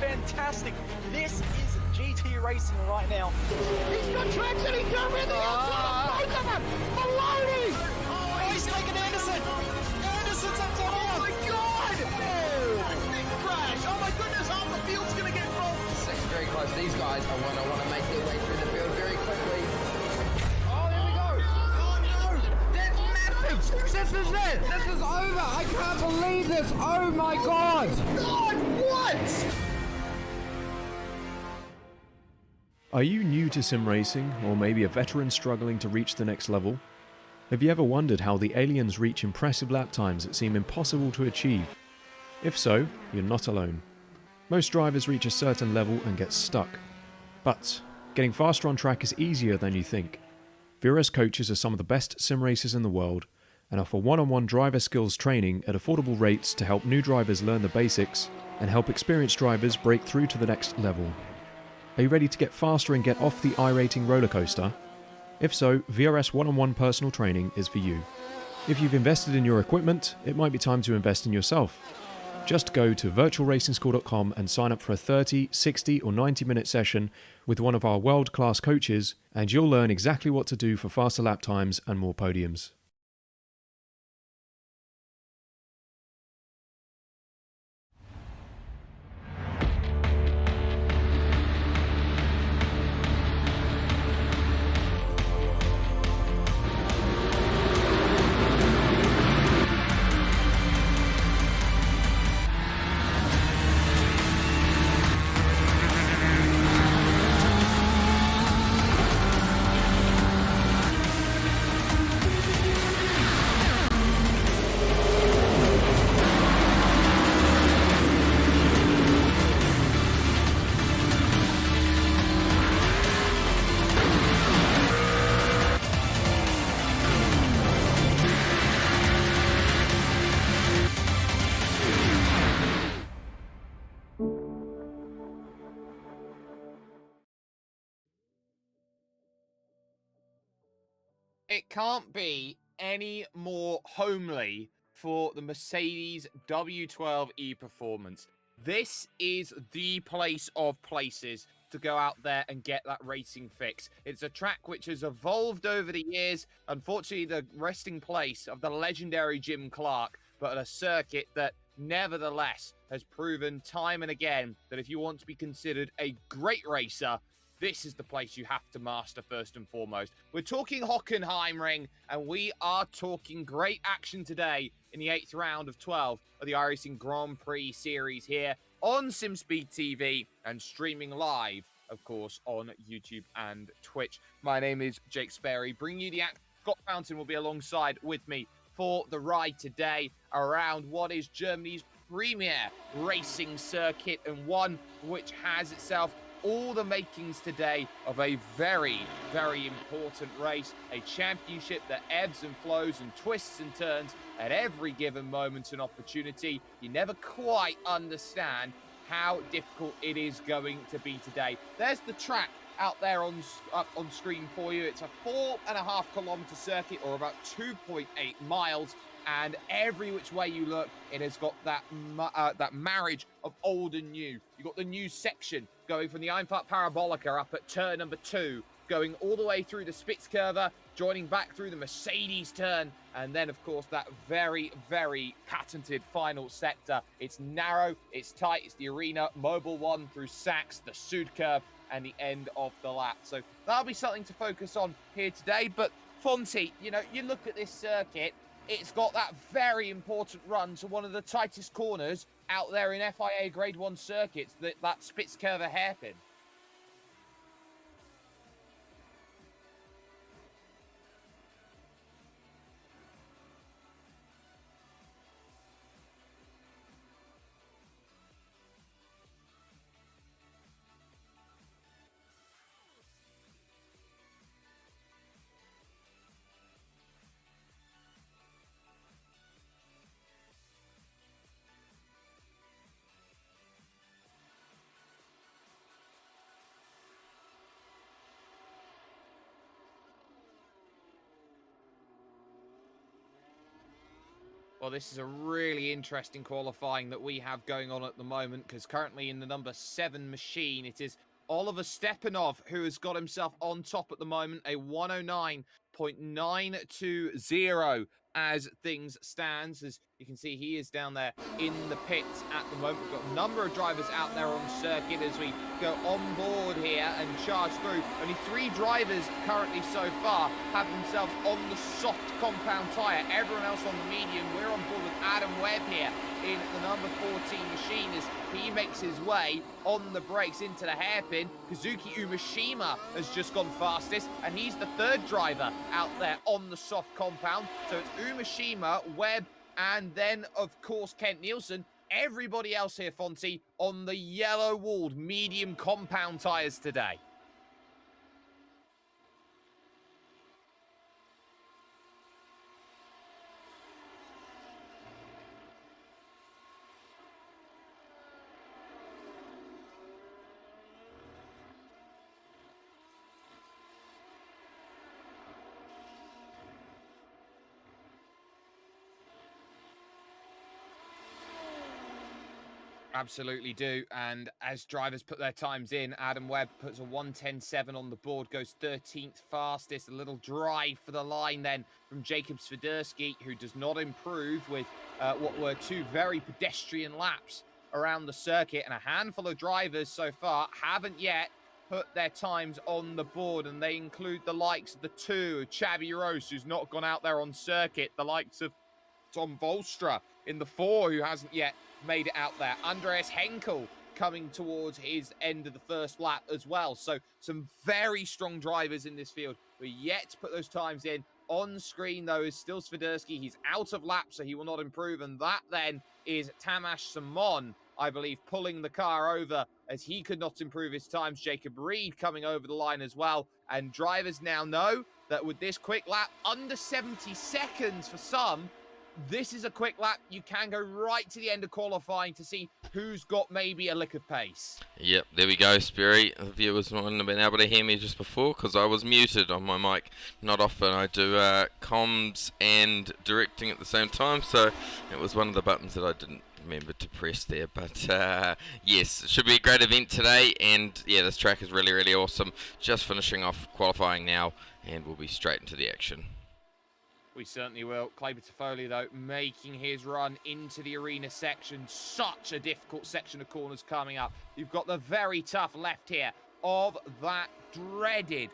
fantastic. This is GT racing right now. He's got traction, he's got everything outside of both of them. Maloney! Oh, he's taking Anderson. Anderson's up top here. Oh my God! Oh, big crash. Oh my goodness, half the field's going to get rolled. Second very close. These guys are want to make their way through the field very quickly. Oh, there we go. Oh no! That's massive! This is it! This is over! I can't believe this! Oh my God! God, what? Are you new to sim racing, or maybe a veteran struggling to reach the next level? Have you ever wondered how the aliens reach impressive lap times that seem impossible to achieve? If so, you're not alone. Most drivers reach a certain level and get stuck. But getting faster on track is easier than you think. VRS coaches are some of the best sim racers in the world and offer one-on-one driver skills training at affordable rates to help new drivers learn the basics and help experienced drivers break through to the next level. Are you ready to get faster and get off the iRacing roller coaster? If so, VRS one-on-one personal training is for you. If you've invested in your equipment, it might be time to invest in yourself. Just go to virtualracingschool.com and sign up for a 30, 60 or 90-minute session with one of our world-class coaches, and you'll learn exactly what to do for faster lap times and more podiums. It can't be any more homely for the Mercedes W12E Performance. This is the place of places to go out there and get that racing fix. It's a track which has evolved over the years. Unfortunately, the resting place of the legendary Jim Clark, but a circuit that nevertheless has proven time and again that if you want to be considered a great racer, this is the place you have to master first and foremost. We're talking Hockenheimring, and we are talking great action today in the 8th round of 12 of the iRacing Grand Prix Series here on SimSpeed TV and streaming live, of course, on YouTube and Twitch. My name is Jake Sperry, bringing you the act. Scott Fountain will be alongside with me for the ride today around what is Germany's premier racing circuit, and one which has itself all the makings today of a very, very important race, a championship that ebbs and flows and twists and turns at every given moment and opportunity. You never quite understand how difficult it is going to be today. There's the track out there on screen for you. It's a 4.5 kilometer circuit, or about 2.8 miles. And every which way you look, it has got that marriage of old and new. You've got the new section going from the Einfahrt Parabolica up at turn number 2, going all the way through the Spitzkurve, joining back through the Mercedes turn, and then, of course, that very, very patented final sector. It's narrow, it's tight, it's the arena, Mobile 1 through Sachs, the Sud curve, and the end of the lap. So that'll be something to focus on here today. But Fonty, you know, you look at this circuit, it's got that very important run to one of the tightest corners out there in FIA Grade 1 circuits, that Spitzkurve hairpin. Well, this is a really interesting qualifying that we have going on at the moment, because currently in the number 7 machine, it is Oliver Stepanov who has got himself on top at the moment, a 109.920 as things stands. As you can see, he is down there in the pits at the moment. We've got a number of drivers out there on circuit as we go on board here and charge through. Only 3 drivers currently so far have themselves on the soft compound tyre. Everyone else on the medium. We're on board with Adam Webb here in the number 14 machine as he makes his way on the brakes into the hairpin. Kazuki Umeshima has just gone fastest, and he's the 3rd driver out there on the soft compound. So it's Umeshima, Webb, and then, of course, Kent Nielsen. Everybody else here, Fonty, on the yellow-walled medium compound tyres today. Absolutely do. And as drivers put their times in, Adam Webb puts a 1:10.7 on the board, goes 13th fastest. A little drive for the line then from Jacob Swiderski, who does not improve with what were 2 very pedestrian laps around the circuit. And a handful of drivers so far haven't yet put their times on the board, and they include the likes of the 2, Chabi Rose, who's not gone out there on circuit, the likes of Tom Volstra in the 4, who hasn't yet made it out there. Andreas Henkel coming towards his end of the first lap as well. So some very strong drivers in this field. We're yet to put those times in. On screen, though, is still Swiderski. He's out of lap, so he will not improve. And that then is Tamas Simon, I believe, pulling the car over as he could not improve his times. Jacob Reed coming over the line as well. And drivers now know that with this quick lap, under 70 seconds for some, this is a quick lap. You can go right to the end of qualifying to see who's got maybe a lick of pace. Yep, there we go, Sperry. The viewers wouldn't have been able to hear me just before because I was muted on my mic. Not often I do comms and directing at the same time, so it was one of the buttons that I didn't remember to press there. But yes, it should be a great event today, and yeah, this track is really, really awesome. Just finishing off qualifying now, and we'll be straight into the action. We certainly will. Kleber Toffoli, though, making his run into the arena section. Such a difficult section of corners coming up. You've got the very tough left here of that dreaded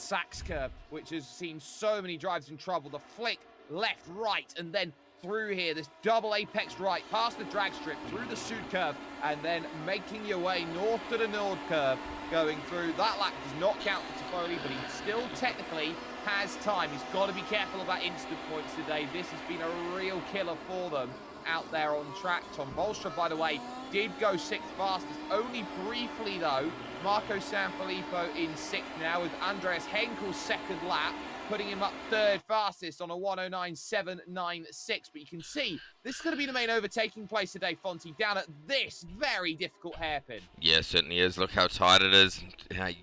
Sachs curve, which has seen so many drivers in trouble. The flick left, right, and then through here, this double apex right, past the drag strip, through the Sud curve, and then making your way north to the Nord curve, going through. That lap does not count for Toffoli, but he still technically has time. He's got to be careful about instant points today. This has been a real killer for them out there on track. Tom Bolstra, by the way, did go 6th fastest, only briefly though. Marco Sanfilippo in 6th now, with Andreas Henkel's 2nd lap, putting him up 3rd fastest on a 109.796. But you can see this is going to be the main overtaking place today, Fonty, down at this very difficult hairpin. Yeah, it certainly is. Look how tight it is. You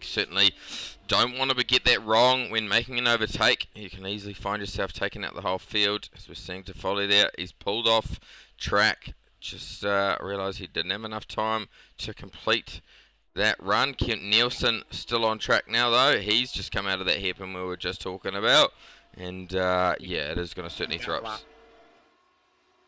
certainly don't want to get that wrong when making an overtake. You can easily find yourself taking out the whole field. As we're seeing Toffoli there, he's pulled off track. Just realised he didn't have enough time to complete that run. Kent Nielsen still on track now, though. He's just come out of that hairpin we were just talking about. And, yeah, it is going to certainly throw up.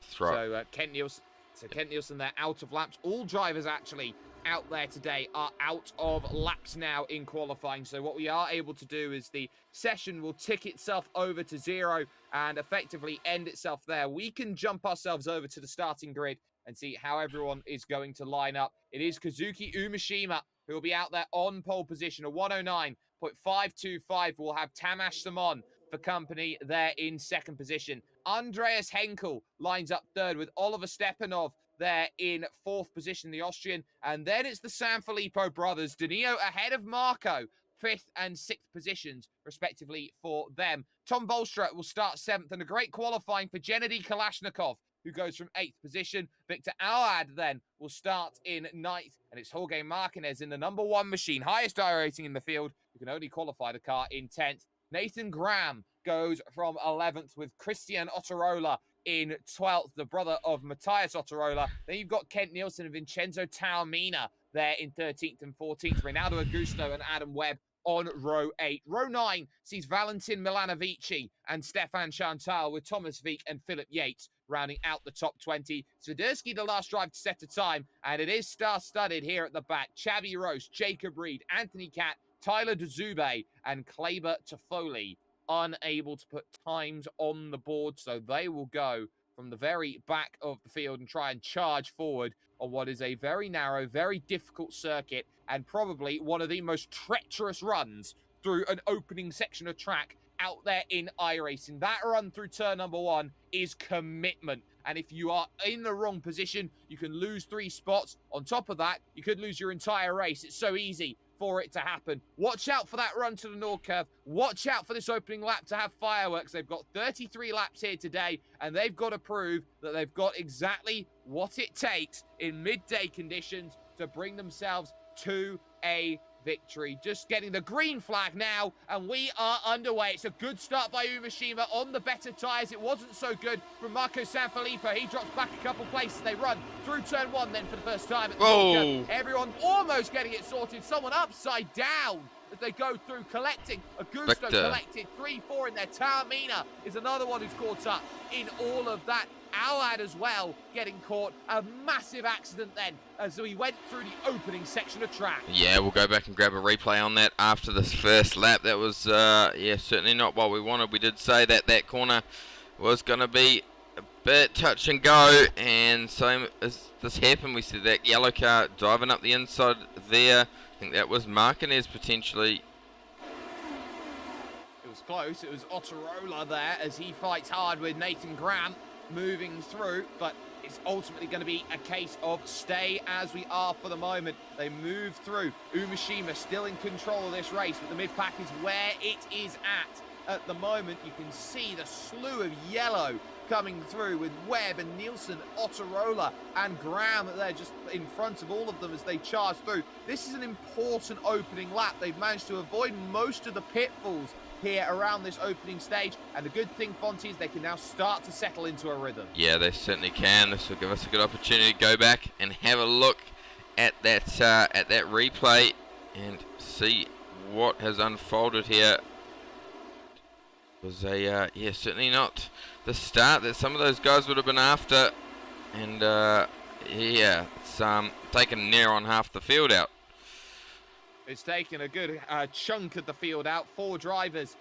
So, Kent Nielsen there out of laps. All drivers, actually, out there today are out of laps now in qualifying. So what we are able to do is the session will tick itself over to 0 and effectively end itself there. We can jump ourselves over to the starting grid and see how everyone is going to line up. It is Kazuki Umeshima who will be out there on pole position. A 109.525 will have Tamas Simon for company there in 2nd position. Andreas Henkel lines up 3rd with Oliver Stepanov there in 4th position, the Austrian. And then it's the Sanfilippo brothers, Danilo ahead of Marco, 5th and 6th positions, respectively, for them. Tom Volstra will start 7th, and a great qualifying for Gennady Kalashnikov, who goes from 8th position. Victor Alad then will start in 9th, and it's Jorge Martinez in the number 1 machine, highest iRacing in the field, who can only qualify the car in 10th. Nathan Graham goes from 11th with Christian Ottarola in 12th, the brother of Matthias Ottarola. Then you've got Kent Nielsen and Vincenzo Taormina there in 13th and 14th. Ronaldo Augusto and Adam Webb on row 8. Row 9 sees Valentin Milanovici and Stefan Chantal with Thomas Wieck and Philip Yates rounding out the top 20. Swiderski, the last drive to set a time, and it is star-studded here at the back. Chavi Roche, Jacob Reed, Anthony Catt, Tyler Dzube, and Kleber Toffoli unable to put times on the board, so they will go from the very back of the field and try and charge forward on what is a very narrow, very difficult circuit, and probably one of the most treacherous runs through an opening section of track out there in iRacing. That run through turn number 1 is commitment. And if you are in the wrong position, you can lose 3 spots. On top of that, you could lose your entire race. It's so easy for it to happen. Watch out for that run to the Nord Curve. Watch out for this opening lap to have fireworks. They've got 33 laps here today, and they've got to prove that they've got exactly what it takes in midday conditions to bring themselves to a victory. Just getting the green flag now, and we are underway. It's a good start by Umeshima on the better tyres. It wasn't so good from Marco Sanfilippo. He drops back a couple places. They run through turn 1 then for the first time at the Nord Curve. Everyone almost getting it sorted. Someone upside down as they go through, collecting. Augusto collected 3-4 in there. Taormina is another one who's caught up in all of that. Alad as well getting caught. A massive accident then as we went through the opening section of track. Yeah, we'll go back and grab a replay on that after this first lap. That was, yeah, certainly not what we wanted. We did say that that corner was going to be a bit touch and go, and same as this happened. We said that yellow car driving up the inside there. I think that was Martinez potentially. It was close. It was Ottarola there as he fights hard with Nathan Graham moving through, but it's ultimately going to be a case of stay as we are for the moment. They move through. Umeshima still in control of this race, but the mid-pack is where it is at the moment. You can see the slew of yellow coming through with Webb and Nielsen, Ottarola and Graham. They're just in front of all of them as they charge through. This is an important opening lap. They've managed to avoid most of the pitfalls here around this opening stage, and the good thing, Fonty, is they can now start to settle into a rhythm. Yeah, they certainly can. This will give us a good opportunity to go back and have a look at that replay and see what has unfolded here. It was a yeah, certainly not the start that some of those guys would have been after, and yeah, it's taken near on half the field out. It's taken a good chunk of the field out. 4 drivers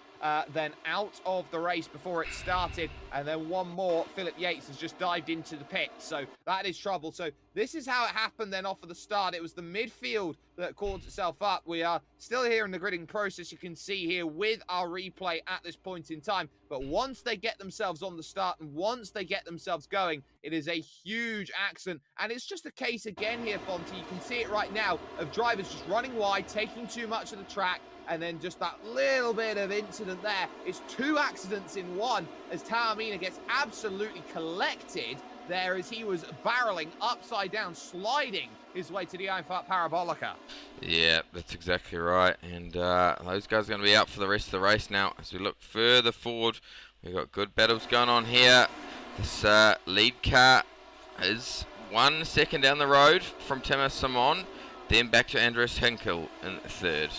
then out of the race before it started, and then one more. Philip Yates has just dived into the pit, so that is trouble. So this is how it happened then off of the start. It was the midfield that called itself up. We are still here in the gridding process, you can see here with our replay at this point in time, but once they get themselves on the start and once they get themselves going, it is a huge accident. And it's just a case again here, Fonty, you can see it right now, of drivers just running wide, taking too much of the track, and then just that little bit of incident there. It's 2 accidents in one as Taormina gets absolutely collected there as he was barreling upside down, sliding his way to the Einfahrt Parabolica. Yeah, that's exactly right. And those guys are going to be out for the rest of the race now. As we look further forward, we've got good battles going on here. This lead car is 1 second down the road from Timo Simon, then back to Andres Hinkel in 3rd.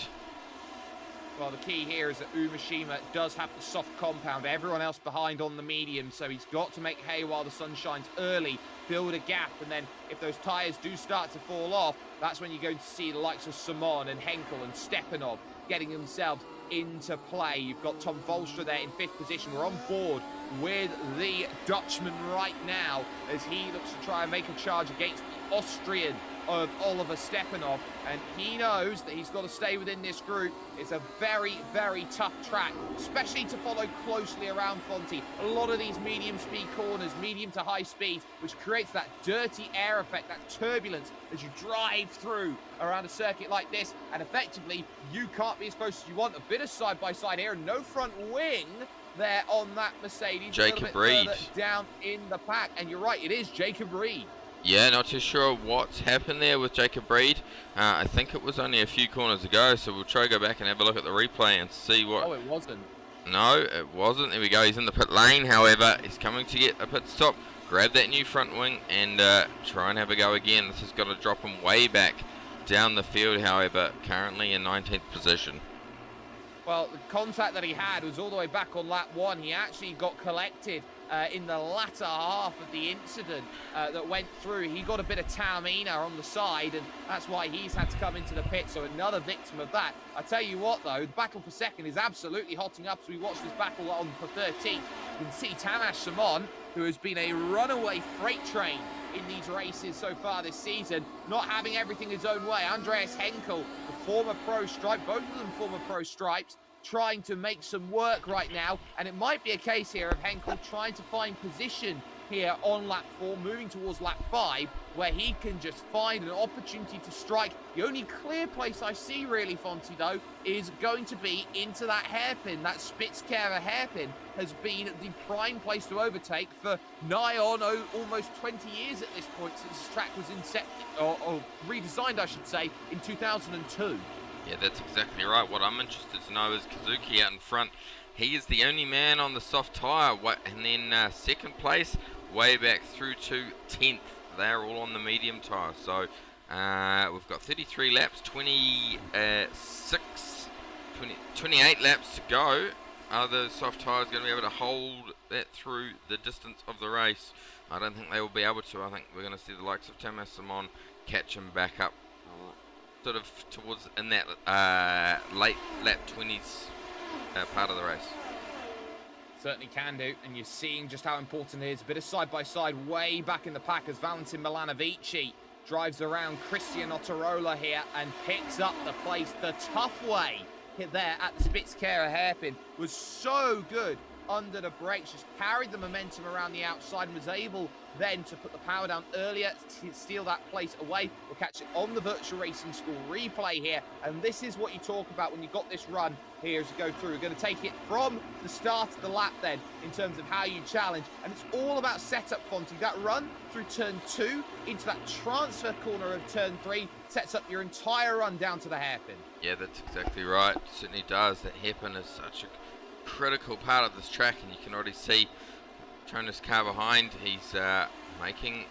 Well, the key here is that Umeshima does have the soft compound. Everyone else behind on the medium, so he's got to make hay while the sun shines early, build a gap, and then if those tyres do start to fall off, that's when you're going to see the likes of Simon and Henkel and Stepanov getting themselves into play. You've got Tom Volstra there in 5th position. We're on board with the Dutchman right now as he looks to try and make a charge against the Austrian of Oliver Stepanov, and he knows that he's got to stay within this group. It's a very, very tough track, especially to follow closely around Fonty. A lot of these medium speed corners, medium to high speed, which creates that dirty air effect, that turbulence as you drive through around a circuit like this, and effectively you can't be as close as you want. A bit of side-by-side here, no front wing there on that Mercedes. Jacob Reed down in the pack, and you're right, it is Jacob Reed. Yeah, not too sure what's happened there with Jacob Reed. I think it was only a few corners ago, so we'll try to go back and have a look at the replay and see what... Oh, it wasn't. No, it wasn't. There we go. He's in the pit lane. However, he's coming to get a pit stop. Grab that new front wing and try and have a go again. This has got to drop him way back down the field. However, currently in 19th position. Well, the contact that he had was all the way back on lap 1. He actually got collected in the latter half of the incident that went through. He got a bit of Taumina on the side, and that's why he's had to come into the pit. So another victim of that. I tell you what, though, the battle for second is absolutely hotting up. So we watch this battle on for 13th. You can see Tamas Simon, who has been a runaway freight train in these races so far this season, not having everything his own way. Andreas Henkel, the former pro stripe, both of them former pro stripes, trying to make some work right now, and it might be a case here of Henkel trying to find position here on lap 4, moving towards lap 5, where he can just find an opportunity to strike. The only clear place I see really, Fonty, though, is going to be into that hairpin. That Spitzkehrer hairpin has been the prime place to overtake for nigh on almost 20 years at this point, since this track was or redesigned, I should say, in 2002. Yeah, that's exactly right. What I'm interested to know is Kazuki out in front. He is the only man on the soft tyre, and then second place, way back through to 10th. They're all on the medium tyre. So we've got 33 laps, 28 laps to go. Are the soft tyres going to be able to hold that through the distance of the race? I don't think they will be able to. I think we're going to see the likes of Tamas Simon catch him back up sort of towards in that late lap 20s part of the race. Certainly can do, and you're seeing just how important it is. A bit of side-by-side way back in the pack as Valentin Milanovici drives around Christian Ottarola here and picks up the place the tough way. Hit there at the Spitzkehrer hairpin was so good under the brakes, just carried the momentum around the outside and was able then to put the power down earlier to steal that place away. We'll catch it on the Virtual Racing School replay here, and this is what you talk about when you got this run here as you go through. We're going to take it from the start of the lap then in terms of how you challenge, and it's all about setup, Fonty. That run through turn 2 into that transfer corner of turn 3 sets up your entire run down to the hairpin. Yeah, that's exactly right. It certainly does. That hairpin is such a critical part of this track, and you can already see Jonas car behind. He's making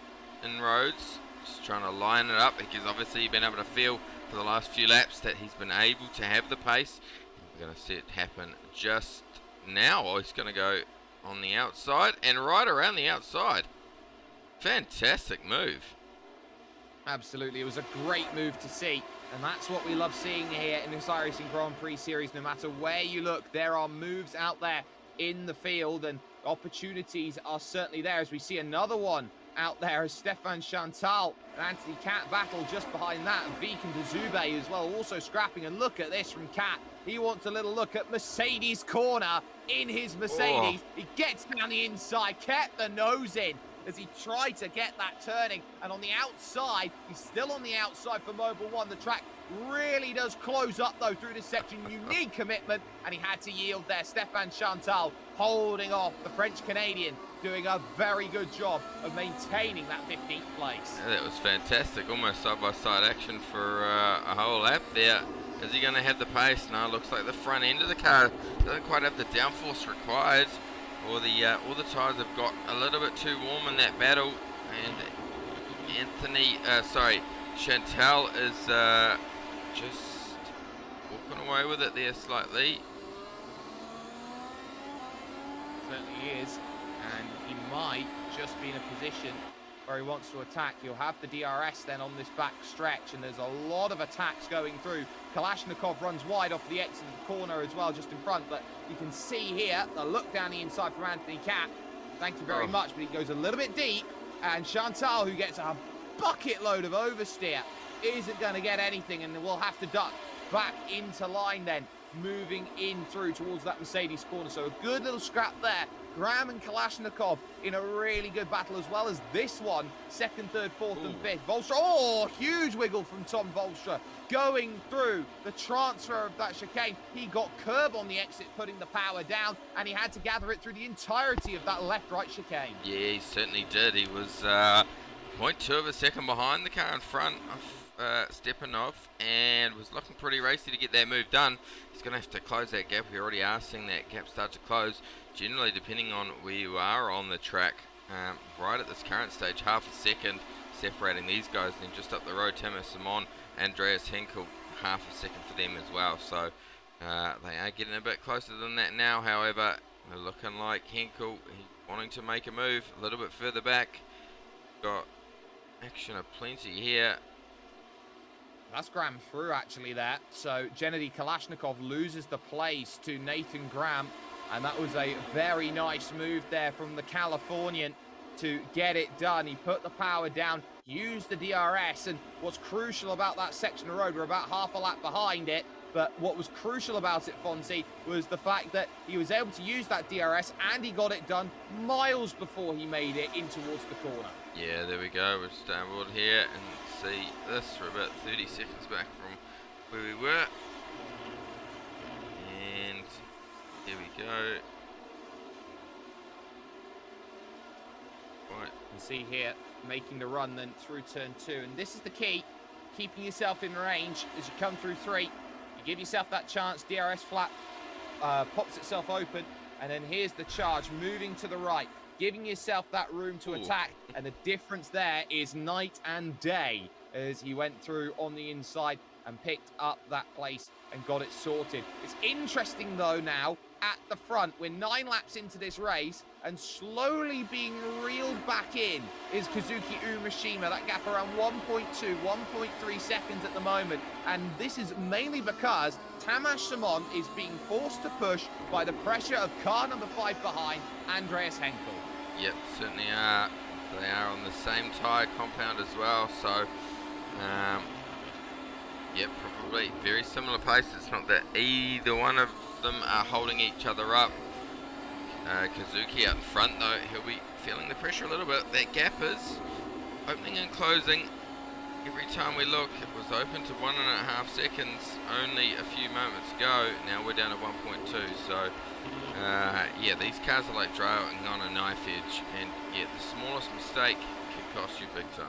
inroads, just trying to line it up. He's obviously been able to feel for the last few laps that he's been able to have the pace. We're going to see it happen just now. Oh, he's going to go on the outside and right around the outside. Fantastic move. Absolutely, it was a great move to see, and that's what we love seeing here in this iRacing Grand Prix Series. No matter where you look, there are moves out there in the field, and opportunities are certainly there, as we see another one out there as Stefan Chantal and Anthony Cat battle just behind that, and Viken Dezube as well, also scrapping. And look at this from Cat. He wants a little look at Mercedes corner in his Mercedes. Oh. He gets down the inside, kept the nose in as he tried to get that turning, and on the outside, he's still on the outside for Mobil 1. The track really does close up though through this section. You need commitment, and he had to yield there. Stefan Chantal holding off the French-Canadian, doing a very good job of maintaining that 15th place. Yeah, that was fantastic, almost side-by-side action for a whole lap there. Is he going to have the pace? No, looks like the front end of the car doesn't quite have the downforce required. Or all the tyres have got a little bit too warm in that battle, and Chantal is just walking away with it there slightly. Certainly is, and he might just be in a position where he wants to attack. He'll have the DRS then on this back stretch, and there's a lot of attacks going through. Kalashnikov runs wide off the exit of the corner as well, just in front, but you can see here the look down the inside from Anthony Cat. Thank you very much, but he goes a little bit deep, and Chantal, who gets a bucket load of oversteer, isn't going to get anything, and will have to duck back into line then, moving in through towards that Mercedes corner. So a good little scrap there. Graham and Kalashnikov in a really good battle, as well as this one, second, third, fourth, and fifth. Volstra, oh, huge wiggle from Tom Volstra, going through the transfer of that chicane. He got curb on the exit, putting the power down, and he had to gather it through the entirety of that left-right chicane. Yeah, he certainly did. He was 0.2 of a second behind the car in front. Stepanov, and was looking pretty racy to get that move done. He's going to have to close that gap. We already are seeing that gap start to close. Generally, depending on where you are on the track, right at this current stage, half a second separating these guys. Then just up the road, Timo Simon, Andreas Henkel, half a second for them as well. So they are getting a bit closer than that now. However, they're looking like Henkel wanting to make a move a little bit further back. Got action aplenty here. That's Graham through actually there. So Gennady Kalashnikov loses the place to Nathan Graham. And that was a very nice move there from the Californian to get it done. He put the power down, used the DRS. And what's crucial about that section of road, we're about half a lap behind it. But what was crucial about it, Fonzie, was the fact that he was able to use that DRS and he got it done miles before he made it in towards the corner. Yeah, there we go. We're starboard here and see this. We're about 30 seconds back from where we were. And here we go. Right. You can see here, making the run then through turn 2. And this is the key, keeping yourself in range as you come through 3. You give yourself that chance, DRS flap pops itself open. And then here's the charge, moving to the right, giving yourself that room to attack. And the difference there is night and day as he went through on the inside and picked up that place and got it sorted. It's interesting though now at the front, we're 9 laps into this race and slowly being reeled back in is Kazuki Umeshima. That gap around 1.2, 1.3 seconds at the moment. And this is mainly because Tamas Simon is being forced to push by the pressure of car number 5 behind, Andreas Henkel. Yep, certainly are. They are on the same tyre compound as well, so yep, probably very similar pace. It's not that either one of them are holding each other up. Kazuki out front though, he'll be feeling the pressure a little bit. That gap is opening and closing. Every time we look, it was open to 1.5 seconds only a few moments ago. Now we're down to 1.2, so yeah, these cars are like driving on a knife edge, and yeah, the smallest mistake can cost you big time.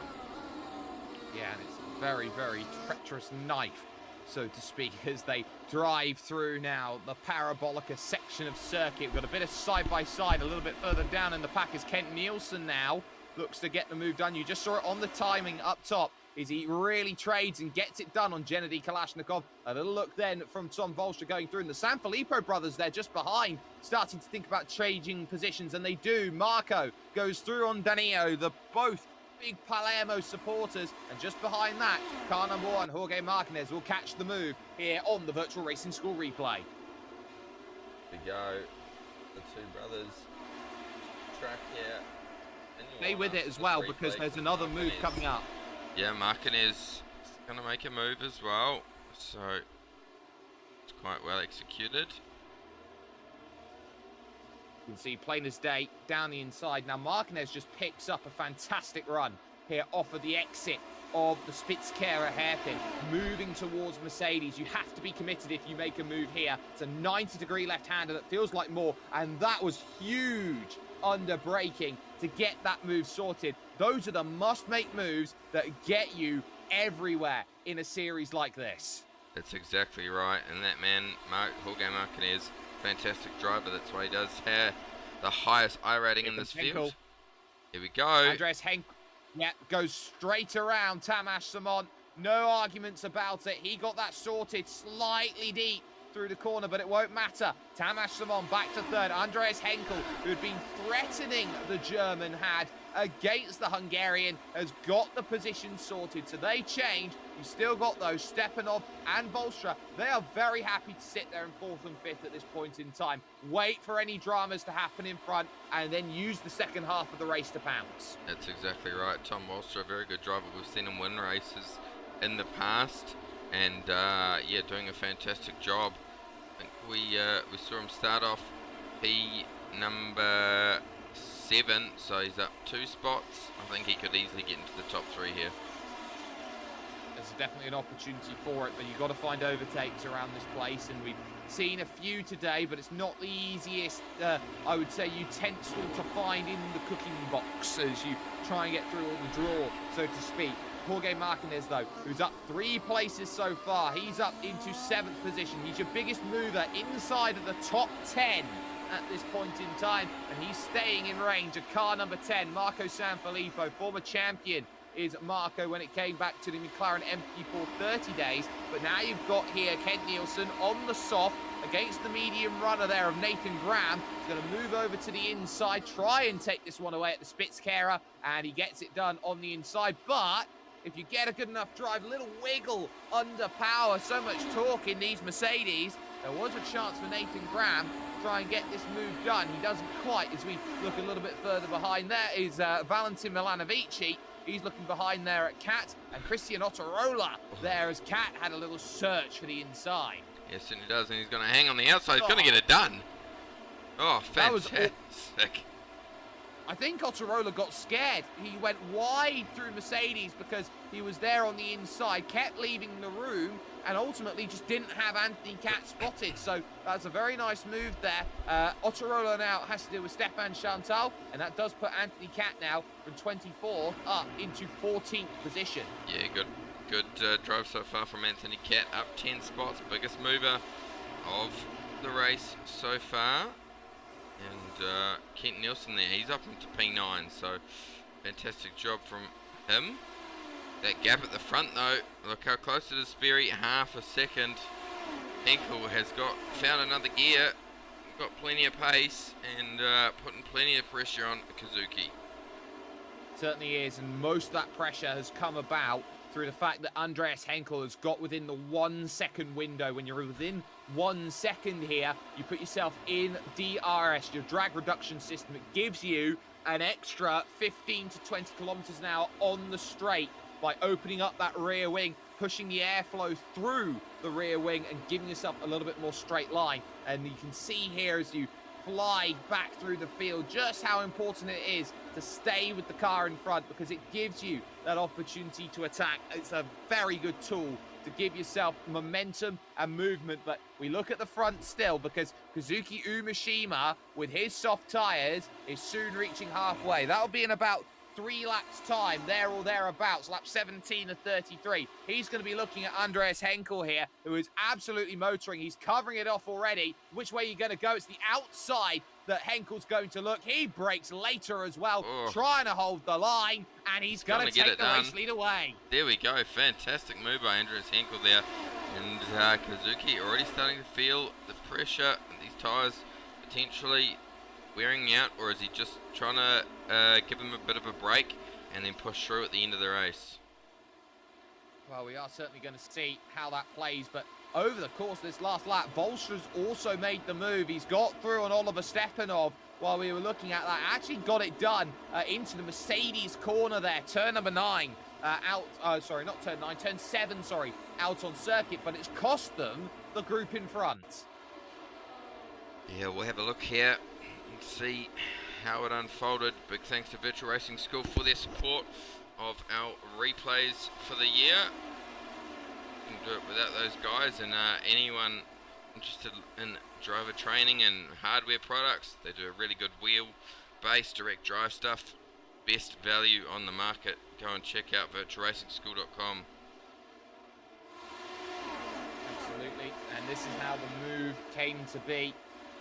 Yeah, and it's a very, very treacherous knife, so to speak, as they drive through now the Parabolica section of circuit. We've got a bit of side-by-side a little bit further down in the pack as Kent Nielsen now looks to get the move done. You just saw it on the timing up top. Is he really trades and gets it done on Gennady Kalashnikov. A little look then from Tom Volstra going through, and the Sanfilippo brothers there just behind, starting to think about changing positions, and they do. Marco goes through on Danilo, the both big Palermo supporters, and just behind that, car number 1, Jorge Martinez, will catch the move here on the Virtual Racing School replay. We go, the two brothers, track here. Stay with it as well, because there's another move coming up. Yeah, Martinez is going to make a move as well, so it's quite well executed. You can see plain as day down the inside. Now Martinez just picks up a fantastic run here off of the exit of the Spitzkehrer hairpin, moving towards Mercedes. You have to be committed if you make a move here. It's a 90-degree left-hander that feels like more, and that was huge under braking to get that move sorted. Those are the must-make moves that get you everywhere in a series like this. That's exactly right, and that man, Jorge Martinez, fantastic driver. That's why he does have the highest I rating in this field. Here we go. Andreas Henkel, yeah, goes straight around Tamas Simon. No arguments about it. He got that sorted slightly deep through the corner, but it won't matter. Tamas Simon back to 3rd. Andreas Henkel, who had been threatening the German, had against the Hungarian, has got the position sorted. So they change. You've still got those Stepanov and Volstra. They are very happy to sit there in 4th and 5th at this point in time. Wait for any dramas to happen in front and then use the second half of the race to pounce. That's exactly right. Tom Volstra, a very good driver. We've seen him win races in the past, and yeah, doing a fantastic job. I think we saw him start off P number 7, so he's up 2 spots. I think he could easily get into the top 3 here. There's definitely an opportunity for it, but you've got to find overtakes around this place, and we've seen a few today, but it's not the easiest, I would say, utensil to find in the cooking box as you try and get through all the draw, so to speak. Jorge Martinez, though, who's up 3 places so far. He's up into 7th position. He's your biggest mover inside of the top 10 at this point in time, and he's staying in range of car number 10, Marco Sanfilippo, former champion is Marco when it came back to the McLaren MP4 30 days. But now you've got here Kent Nielsen on the soft against the medium runner there of Nathan Graham. He's going to move over to the inside, try and take this one away at the Spitzkehrer, and he gets it done on the inside. But if you get a good enough drive, a little wiggle under power, so much torque in these Mercedes, there was a chance for Nathan Graham to try and get this move done. He doesn't quite, as we look a little bit further behind. There is Valentin Milanovici. He's looking behind there at Cat, and Christian Ottarola there as Cat had a little search for the inside. Yes, certainly does, and he's going to hang on the outside. He's going to get it done. Oh, fantastic. I think Ottarola got scared. He went wide through Mercedes because he was there on the inside, kept leaving the room, and ultimately just didn't have Anthony Cat spotted. So that's a very nice move there. Ottarola now has to deal with Stefan Chantal, and that does put Anthony Cat now from 24th up into 14th position. Yeah, good drive so far from Anthony Cat, up 10 spots, biggest mover of the race so far. And Kent Nielsen there, he's up into P9, so fantastic job from him. That gap at the front though, look how close it is, Sperry, half a second. Henkel has found another gear, got plenty of pace, and putting plenty of pressure on Kazuki. Certainly is, and most of that pressure has come about through the fact that Andreas Henkel has got within the 1 second window. When you're within 1 second here, you put yourself in DRS, your drag reduction system. It gives you an extra 15 to 20 kilometers an hour on the straight by opening up that rear wing, pushing the airflow through the rear wing and giving yourself a little bit more straight line. And you can see here as you fly back through the field just how important it is to stay with the car in front, because it gives you that opportunity to attack. It's a very good tool to give yourself momentum and movement. But we look at the front still, because Kazuki Umeshima with his soft tires is soon reaching halfway. That'll be in about 3 laps time, there or thereabouts, lap 17 of 33. He's going to be looking at Andreas Henkel here, who is absolutely motoring. He's covering it off already. Which way are you going to go? It's the outside that Henkel's going to look. He brakes later as well, trying to hold the line, and he's going to take the race lead away. There we go. Fantastic move by Andreas Henkel there. And Kazuki already starting to feel the pressure. These tyres potentially wearing out, or is he just trying to give him a bit of a break and then push through at the end of the race? Well, we are certainly going to see how that plays, but over the course of this last lap, Volstra's also made the move. He's got through on Oliver Stepanov while we were looking at that. Actually got it done into the Mercedes corner there, turn number 9. Sorry, not turn 9, turn 7, sorry, out on circuit, but it's cost them the group in front. Yeah, we'll have a look here and see how it unfolded. Big thanks to Virtual Racing School for their support of our replays for the year. You can do it without those guys, and anyone interested in driver training and hardware products, they do a really good wheel-based direct drive stuff. Best value on the market. Go and check out virtualracingschool.com. Absolutely, and this is how the move came to be.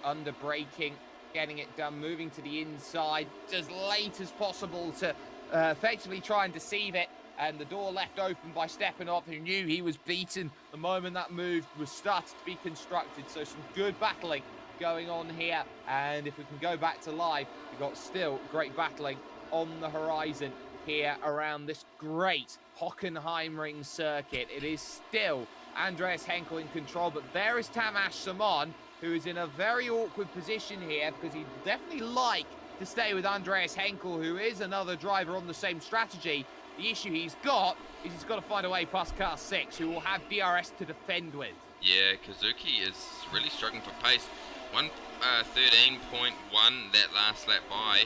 Under braking, getting it done, moving to the inside as late as possible to effectively try and deceive it, and the door left open by Stepanov, who knew he was beaten the moment that move was started to be constructed. So some good battling going on here, and if we can go back to live, we've got still great battling on the horizon here around this great Hockenheimring circuit. It is still Andreas Henkel in control, but there is Tamas Simon, who is in a very awkward position here, because he'd definitely like to stay with Andreas Henkel, who is another driver on the same strategy. The issue he's got is he's got to find a way past car 6, who will have DRS to defend with. Yeah, Kazuki is really struggling for pace. 13.1 that last lap by,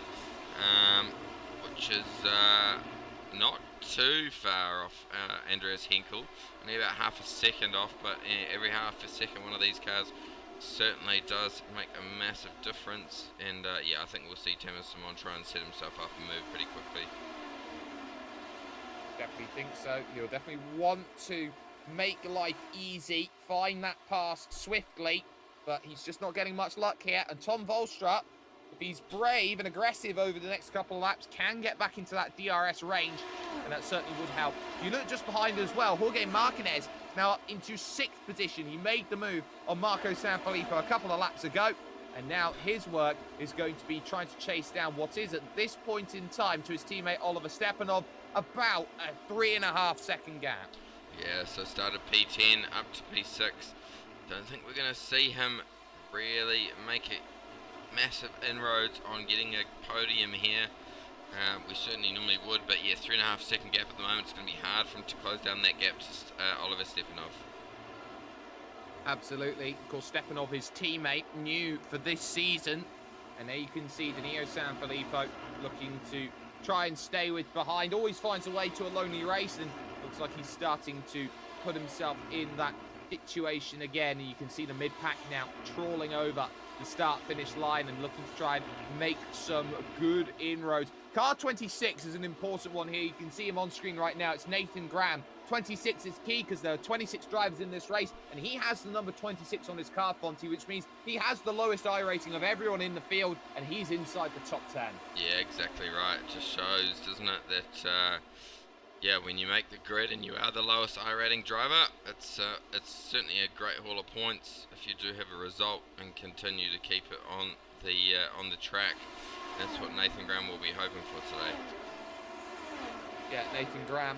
which is not too far off Andreas Henkel. Only about half a second off, but every half a second one of these cars certainly does make a massive difference. And yeah, I think we'll see Tamas Simon try and set himself up and move pretty quickly. definitely think so. You'll definitely want to make life easy, find that pass swiftly, but he's just not getting much luck here. And Tom Volstra, if he's brave and aggressive over the next couple of laps, can get back into that DRS range, and that certainly would help. If you look just behind as well, Jorge Martinez now up into 6th position. He made the move on Marco Sanfilippo a couple of laps ago, and now his work is going to be trying to chase down what is at this point in time to his teammate Oliver Stepanov about a 3.5 second gap. Yeah, so started P10 up to P6. Don't think we're going to see him really make it massive inroads on getting a podium here. We certainly normally would, but yeah, 3.5 second gap at the moment. It's going to be hard for him to close down that gap to Oliver Stepanov. Absolutely. Of course, Stepanov, his teammate, new for this season. And there you can see Danilo Sanfilippo looking to try and stay with behind. Always finds a way to a lonely race, and looks like he's starting to put himself in that situation again. And you can see the mid-pack now trawling over the start-finish line and looking to try and make some good inroads. Car 26 is an important one here. You can see him on screen right now. It's Nathan Graham. 26 is key because there are 26 drivers in this race, and he has the number 26 on his car, Fonty, which means he has the lowest iRating of everyone in the field, and he's inside the top 10. Yeah, exactly right. It just shows, doesn't it, that yeah, when you make the grid and you are the lowest iRating driver, it's certainly a great haul of points if you do have a result and continue to keep it on the track. That's what Nathan Graham will be hoping for today. Yeah, Nathan Graham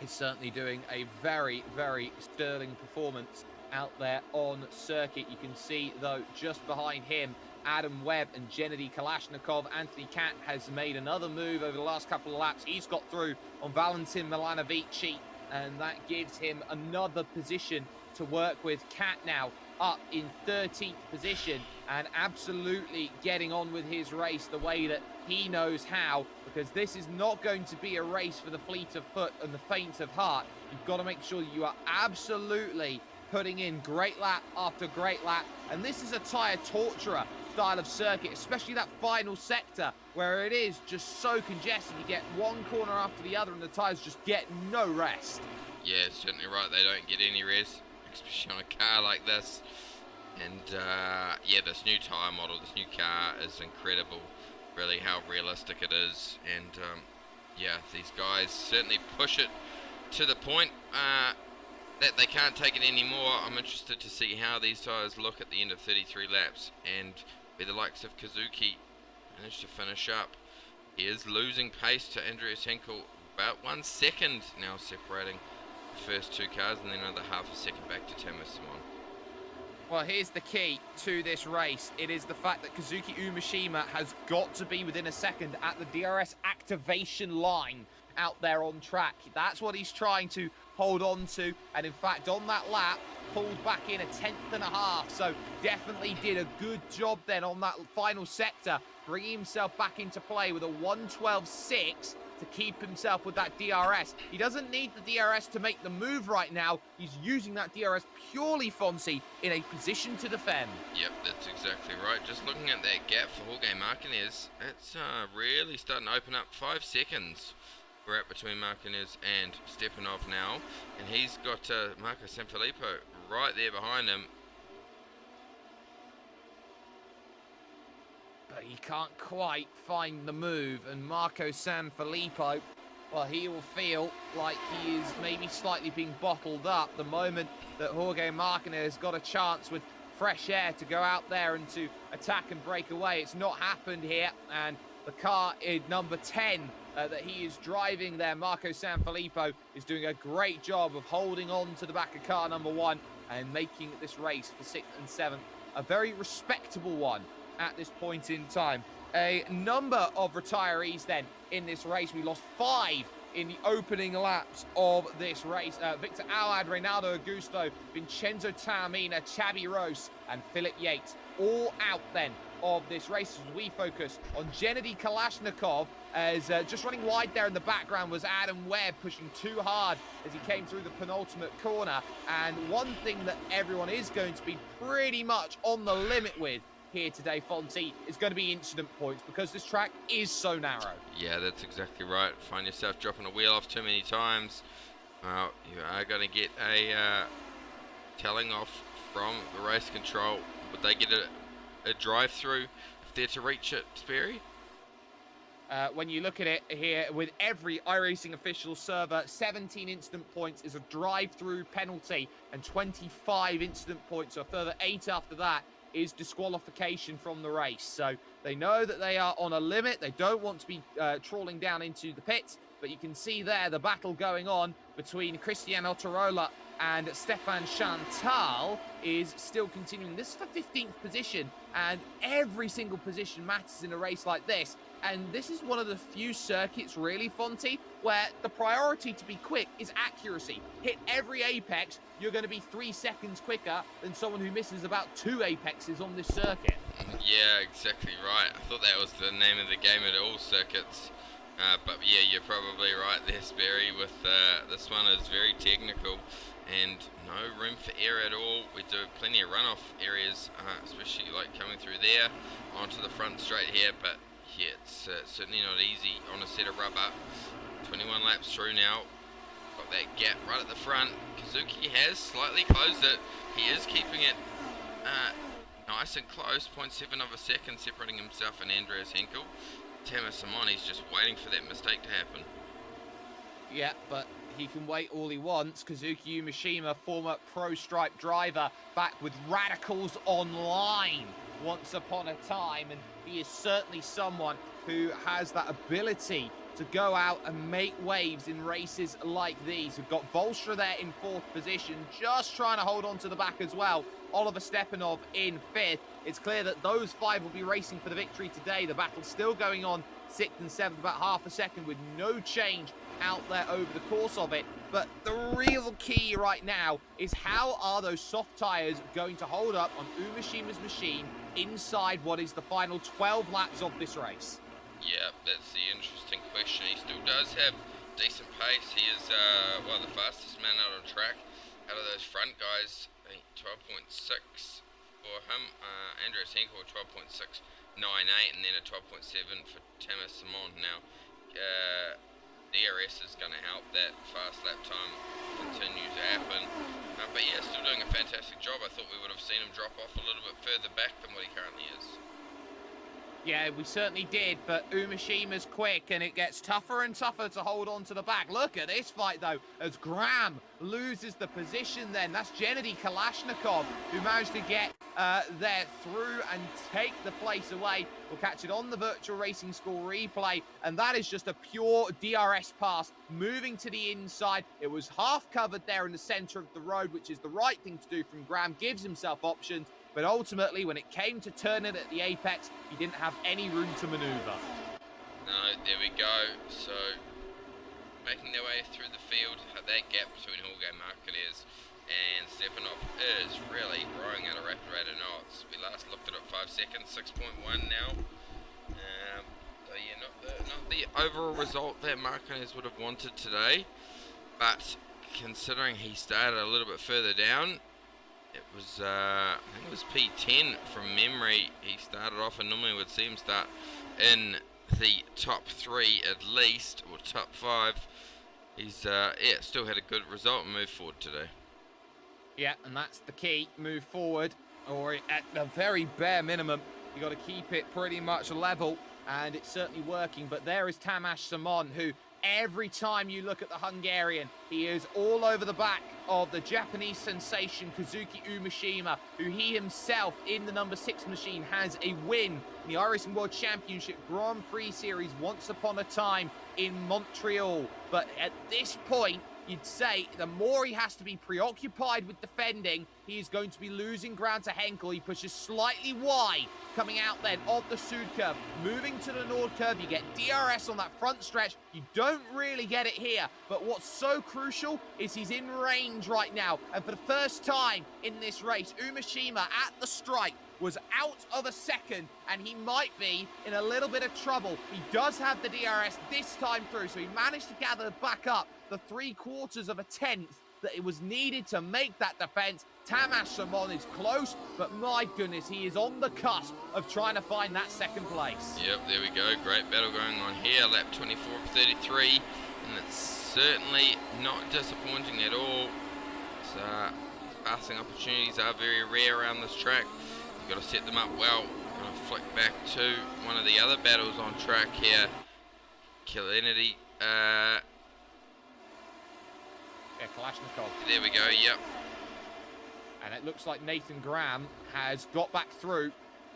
is certainly doing a very, very sterling performance out there on circuit. You can see, though, just behind him, Adam Webb and Gennady Kalashnikov. Anthony Cat has made another move over the last couple of laps. He's got through on Valentin Milanovici, and that gives him another position to work with. Cat now up in 13th position and absolutely getting on with his race the way that he knows how, because this is not going to be a race for the fleet of foot and the faint of heart. You've got to make sure you are absolutely putting in great lap after great lap, and this is a tyre torturer style of circuit, especially that final sector where it is just so congested. You get one corner after the other and the tyres just get no rest. Yeah, certainly right. They don't get any rest, especially on a car like this. And yeah, this new tyre model, this new car is incredible, really how realistic it is. And yeah, these guys certainly push it to the point that they can't take it anymore. I'm interested to see how these tyres look at the end of 33 laps, and where the likes of Kazuki managed to finish up. He is losing pace to Andreas Henkel, about 1 second now separating the first two cars, and then another half a second back to Thomas Simon. Well, here's the key to this race. It is the fact that Kazuki Umeshima has got to be within a second at the DRS activation line out there on track. That's what he's trying to hold on to, and in fact on that lap pulled back in 1/10 and a half, so definitely did a good job then on that final sector, bringing himself back into play with a 1:12.6 to keep himself with that DRS. He doesn't need the DRS to make the move right now. He's using that DRS purely, Fonzie, in a position to defend. Yep, that's exactly right. Just looking at that gap for Jorge Martinez, it's really starting to open up. 5 seconds we're at between Martinez and Stepanov now, and he's got Marco Sanfilippo right there behind him. But he can't quite find the move, and Marco Sanfilippo, well, he will feel like he is maybe slightly being bottled up the moment that Jorge Martinez got a chance with fresh air to go out there and to attack and break away. It's not happened here, and the car in number 10 that he is driving there, Marco Sanfilippo, is doing a great job of holding on to the back of car number 1 and making this race for 6th and 7th a very respectable one at this point in time. A number of retirees then in this race. We lost 5 in the opening laps of this race. Victor Alad, Reynaldo Augusto, Vincenzo Taormina, Xabi Rose, and Philip Yates all out then of this race as we focus on Gennady Kalashnikov, as just running wide there in the background was Adam Webb, pushing too hard as he came through the penultimate corner. And one thing that everyone is going to be pretty much on the limit with here today, Fonzie, is going to be incident points because this track is so narrow. Yeah, that's exactly right. Find yourself dropping a wheel off too many times. You are going to get a telling off from the race control. Would they get a drive-through if they're to reach it, Sperry? When you look at it here, with every iRacing official server, 17 incident points is a drive-through penalty, and 25 incident points, so a further 8 after that, is disqualification from the race. So they know that they are on a limit. They don't want to be trawling down into the pits, but you can see there the battle going on between Christian Ottarola and Stefan Chantal is still continuing. This is for 15th position, and every single position matters in a race like this. And this is one of the few circuits, really, Fonty, where the priority to be quick is accuracy. Hit every apex, you're going to be 3 seconds quicker than someone who misses about 2 apexes on this circuit. Yeah, exactly right. I thought that was the name of the game at all circuits. But yeah, you're probably right there, Sperry, with this one is very technical and no room for error at all. We do plenty of runoff areas, especially like coming through there onto the front straight here, but yeah, it's certainly not easy on a set of rubber. 21 laps through now. Got that gap right at the front. Kazuki has slightly closed it. He is keeping it nice and close. 0.7 of a second separating himself and Andreas Henkel. Tama Simoni's just waiting for that mistake to happen. Yeah, but he can wait all he wants. Kazuki Umeshima, former Pro Stripe driver, back with Radicals Online once upon a time, and he is certainly someone who has that ability to go out and make waves in races like these. We've got Bolstra there in 4th position, just trying to hold on to the back as well. Oliver Stepanov in 5th. It's clear that those 5 will be racing for the victory today. The battle's still going on 6th and 7th, about half a second, with no change out there over the course of it. But the real key right now is how are those soft tyres going to hold up on Umeshima's machine inside what is the final 12 laps of this race? Yeah, that's the interesting question. He still does have decent pace. He is, well, the fastest man out on track out of those front guys. I think 12.6 for him. Andreas Henkel 12.698, and then a 12.7 for Tama Simon. Now, DRS is going to help that fast lap time continue to happen. But yeah, still doing a fantastic job. I thought we would have seen him drop off a little bit further back than what he currently is. Yeah, we certainly did, but Umeshima's quick, and it gets tougher and tougher to hold on to the back. Look at this fight, though, as Graham loses the position then. That's Gennady Kalashnikov, who managed to get there through and take the place away. We'll catch it on the virtual racing score replay, and that is just a pure DRS pass, moving to the inside. It was half covered there in the center of the road, which is the right thing to do from Graham, gives himself options. But ultimately, when it came to turning at the apex, he didn't have any room to maneuver. No, there we go. So, making their way through the field, that gap between Jorge Martinez and Stepanov is really growing at a rapid rate of knots. We last looked at it 5 seconds, 6.1 now. So yeah, not the overall result that Martinez would have wanted today, but considering he started a little bit further down, it was, I think it was P10 from memory. He started off, and normally would see him start in the top 3 at least, or top 5. He's, yeah, still had a good result and moved forward today. Yeah, and that's the key. Move forward, or at the very bare minimum, you got to keep it pretty much level, and it's certainly working. But there is Tamas Simon, who every time you look at the Hungarian, he is all over the back of the Japanese sensation Kazuki Umeshima, who he himself in the number 6 machine has a win in the iRacing World Championship Grand Prix Series once upon a time in Montreal. But at this point, you'd say the more he has to be preoccupied with defending, he is going to be losing ground to Henkel. He pushes slightly wide, coming out then of the Sud curve, moving to the Nord curve. You get DRS on that front stretch. You don't really get it here, but what's so crucial is he's in range right now. And for the first time in this race, Umeshima at the strike was out of a second, and he might be in a little bit of trouble. He does have the DRS this time through, so he managed to gather back up the 3/4 of a tenth that it was needed to make that defense. Tamas Simon is close, but my goodness, he is on the cusp of trying to find that second place. Yep, there we go. Great battle going on here. Lap 24 of 33, and it's certainly not disappointing at all. So, passing opportunities are very rare around this track. You've got to set them up well. I'm going to flick back to one of the other battles on track here. Kennedy. Yeah, Kalashnikov. There we go, yep. And it looks like Nathan Graham has got back through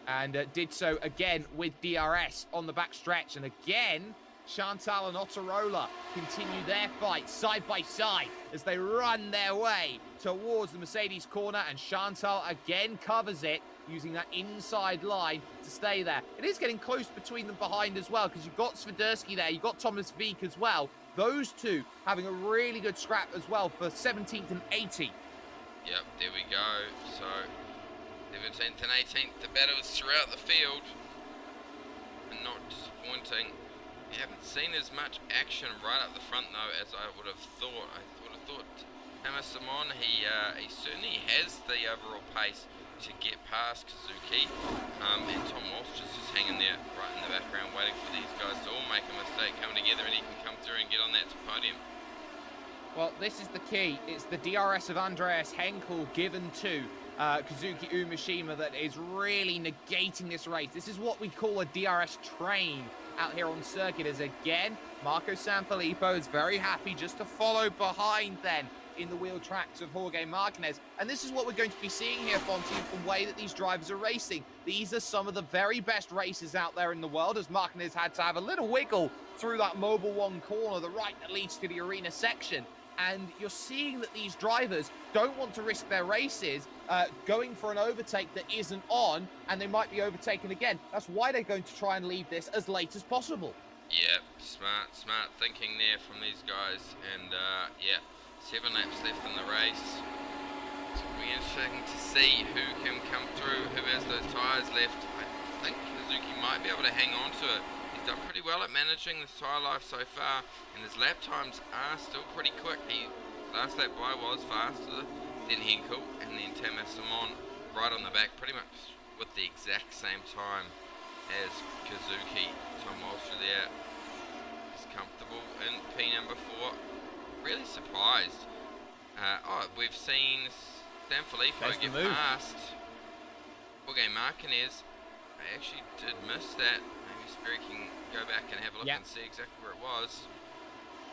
and did so again with DRS on the back stretch. And again, Chantal and Ottarola continue their fight side by side as they run their way towards the Mercedes corner, and Chantal again covers it using that inside line to stay there. It is getting close between them behind as well, because you've got Swiderski there, you've got Thomas Wieck as well. Those two having a really good scrap as well for 17th and 18th. Yep, there we go. So, 17th and 18th, the battles throughout the field. And not disappointing. We haven't seen as much action right up the front though as I would have thought. I would have thought Tamas Simon, he certainly has the overall pace to get past Kazuki. And Tom Walsh is just hanging there right in the background waiting for these guys to all make a mistake, come together, and he can come through and get on that podium. Well, this is the key. It's the DRS of Andreas Henkel given to Kazuki Umeshima that is really negating this race. This is what we call a DRS train out here on circuit, as again, Marco Sanfilippo is very happy just to follow behind then in the wheel tracks of Jorge Martinez. And this is what we're going to be seeing here, Fonty, from the way that these drivers are racing. These are some of the very best races out there in the world, as Martinez had to have a little wiggle through that Mobile 1 corner, the right that leads to the arena section. And you're seeing that these drivers don't want to risk their races going for an overtake that isn't on, and they might be overtaken again. That's why they're going to try and leave this as late as possible. Yep, smart thinking there from these guys. And yeah, 7 laps left in the race. It's going to be interesting to see who can come through, who has those tyres left. I think Kazuki might be able to hang on to it. He's done pretty well at managing this tyre life so far, and his lap times are still pretty quick. Last lap by was faster than Henkel, and then Tamas Simon right on the back, pretty much with the exact same time as Kazuki. Tom Walsh there is comfortable in P number 4. Really surprised. We've seen Sanfilippo get past Jorge Martinez. I actually did miss that. Maybe Sperry can go back and have a look and see exactly where it was.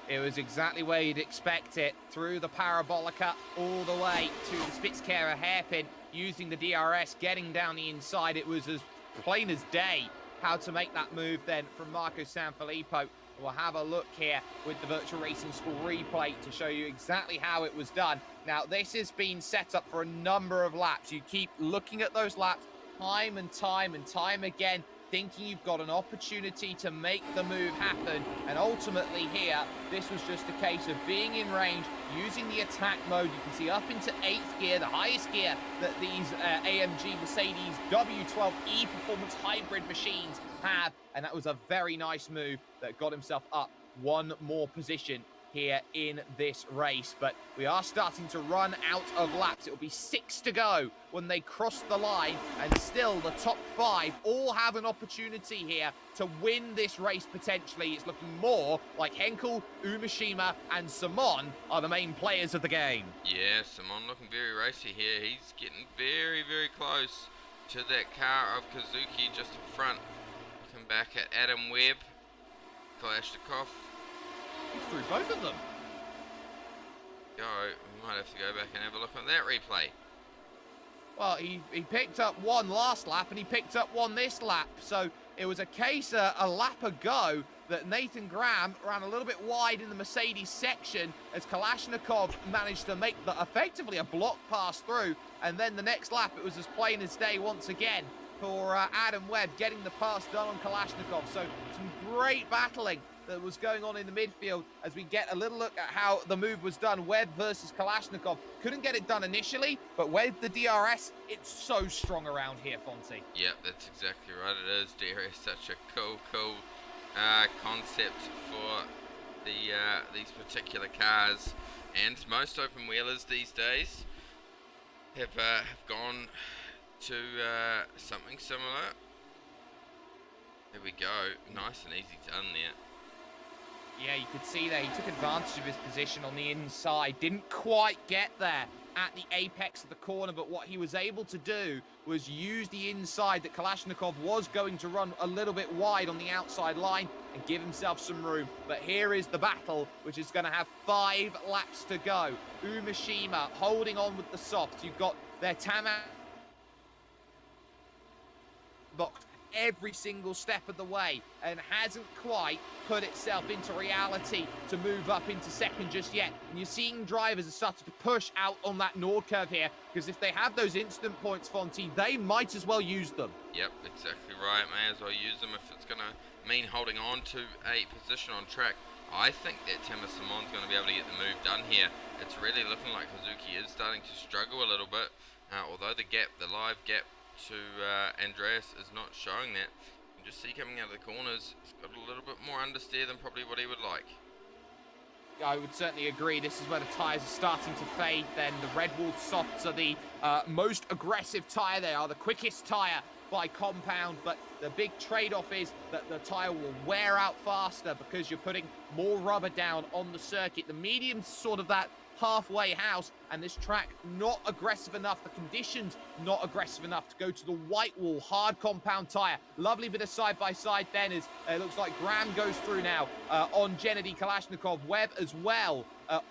It was exactly where you'd expect it, through the Parabolica all the way to the Spitzkehrer hairpin, using the DRS, getting down the inside. It was as plain as day how to make that move then from Marco Sanfilippo. We'll have a look here with the Virtual Racing School replay to show you exactly how it was done. Now, this has been set up for a number of laps. You keep looking at those laps time and time again, thinking you've got an opportunity to make the move happen. And ultimately here, this was just a case of being in range, using the attack mode. You can see up into 8th gear, the highest gear that these AMG Mercedes W12E Performance Hybrid machines have. And that was a very nice move that got himself up one more position here in this race. But we are starting to run out of laps. It will be 6 to go when they cross the line, and still the top 5 all have an opportunity here to win this race potentially. It's looking more like Henkel, Umeshima and Simon are the main players of the game. Yeah, Simon looking very racy here. He's getting very close to that car of Kazuki just in front. Looking back at Adam Webb, Kalashnikov. He threw both of them. We might have to go back and have a look at that replay. Well, he picked up one last lap and he picked up one this lap. So it was a case a lap ago that Nathan Graham ran a little bit wide in the Mercedes section as Kalashnikov managed to make effectively a block pass through. And then the next lap, it was as plain as day once again for Adam Webb getting the pass done on Kalashnikov. So some great battling that was going on in the midfield as we get a little look at how the move was done. Webb versus Kalashnikov. Couldn't get it done initially, but with the DRS, it's so strong around here, Fonty. Yeah, that's exactly right. It is. DRS, such a cool concept for these particular cars, and most open wheelers these days have gone to something similar. There we go, nice and easy done there. Yeah, you could see there, he took advantage of his position on the inside. Didn't quite get there at the apex of the corner, but what he was able to do was use the inside that Kalashnikov was going to run a little bit wide on the outside line and give himself some room. But here is the battle, which is going to have 5 laps to go. Umeshima holding on with the softs. You've got their Tama box every single step of the way and hasn't quite put itself into reality to move up into second just yet. And you're seeing drivers are starting to push out on that Nord curve here, because if they have those instant points, Fonty, they might as well use them. Yep, exactly right. May as well use them if it's going to mean holding on to a position on track. I think that Tama Simon's going to be able to get the move done here. It's really looking like Hazuki is starting to struggle a little bit, although the live gap to Andreas is not showing that. You can just see coming out of the corners, he's got a little bit more understeer than probably what he would like. I would certainly agree. This is where the tyres are starting to fade. Then the Red Wolf softs are the most aggressive tyre. They are the quickest tyre by compound, but the big trade-off is that the tyre will wear out faster because you're putting more rubber down on the circuit. The medium's sort of that halfway house, and this track not aggressive enough, the conditions not aggressive enough to go to the white wall hard compound tire. Lovely bit of side-by-side then, as it looks like Graham goes through now on Gennady Kalashnikov. Webb as well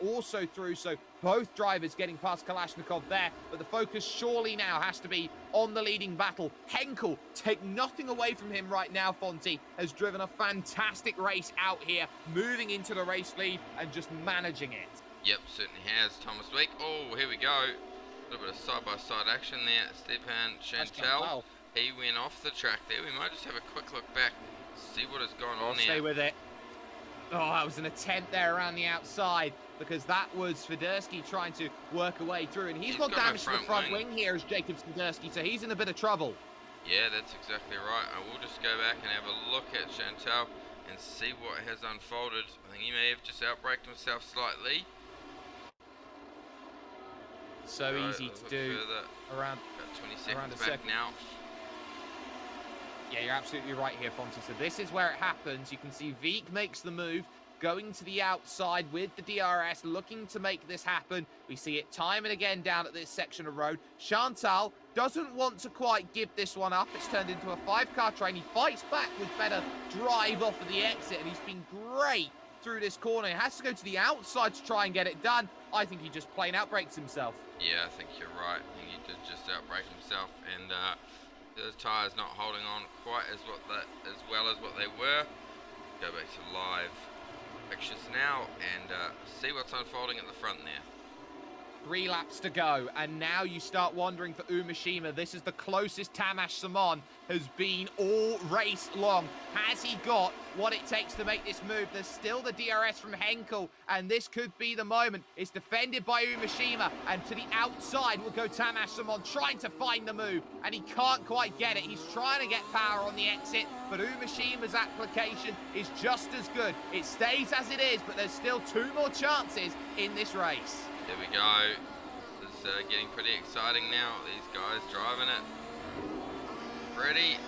also through, so both drivers getting past Kalashnikov there, but the focus surely now has to be on the leading battle. Henkel, take nothing away from him right now, Fonty, has driven a fantastic race out here, moving into the race lead and just managing it. Yep, certainly has. Thomas Week. Oh, here we go. A little bit of side-by-side action there. Stepan Chantel. Well. He went off the track there. We might just have a quick look back, see what has gone on there. Stay with it. Oh, that was an attempt there around the outside, because that was Swiderski trying to work a way through. And he's got damage to the front wing here as Jacob Swiderski, so he's in a bit of trouble. Yeah, that's exactly right. I will just go back and have a look at Chantel and see what has unfolded. I think he may have just outbraked himself slightly. So easy to do around about 20 seconds a back second. now. Yeah, you're absolutely right here, Fonty. So this is where it happens. You can see Veek makes the move, going to the outside with the DRS, looking to make this happen. We see it time and again down at this section of road. Chantal doesn't want to quite give this one up. It's turned into a 5-car train. He fights back with better drive off of the exit, and he's been great through this corner. He has to go to the outside to try and get it done. I think he just plain out breaks himself. Yeah, I think you're right. I think he did just outbrake himself, and those tyres not holding on quite as well as what they were. Go back to live pictures now and see what's unfolding at the front there. 3 laps to go, and now you start wondering for Umeshima. This is the closest Tamash Simon has been all race long. Has he got what it takes to make this move? There's still the DRS from Henkel, and this could be the moment. It's defended by Umeshima, and to the outside will go Tamash Simon, trying to find the move, and he can't quite get it. He's trying to get power on the exit, but Umeshima's application is just as good. It stays as it is, but there's still 2 more chances in this race. There we go. This is getting pretty exciting now. These guys driving it pretty